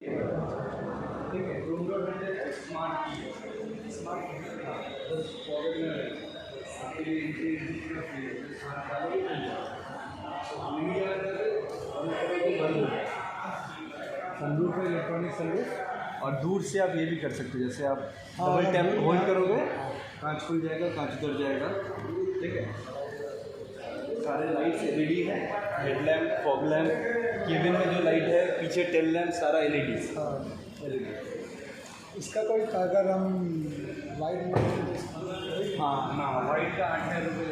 ठीक है, room door म्हणजे स्मार्ट की, स्मार्ट की हाँ, बस पॉकेट में रहेगा आपके लिए एंट्री का फ्री है, स्मार्ट वाला भी मिल जाएगा। तो मीडिया हम कभी बंद हो जाए सनरूफ है, इलेक्ट्रॉनिक सनरूफ। और दूर से आप ये भी कर सकते हो, जैसे आप डबल टैप होल्ड करोगे, कांच खुल जाएगा, कांच उतर जाएगा। ठीक है, सारे लाइट्स एलईडी है, हेडलैम्प, फॉग लैम्प, केबिन में जो लाइट है, पीछे टेल लैम्प, सारा एलईडी। हाँ, एलईडी। इसका कोई अगर हम वाइट में हाँ ना, वाइट का 8,000 रुपये।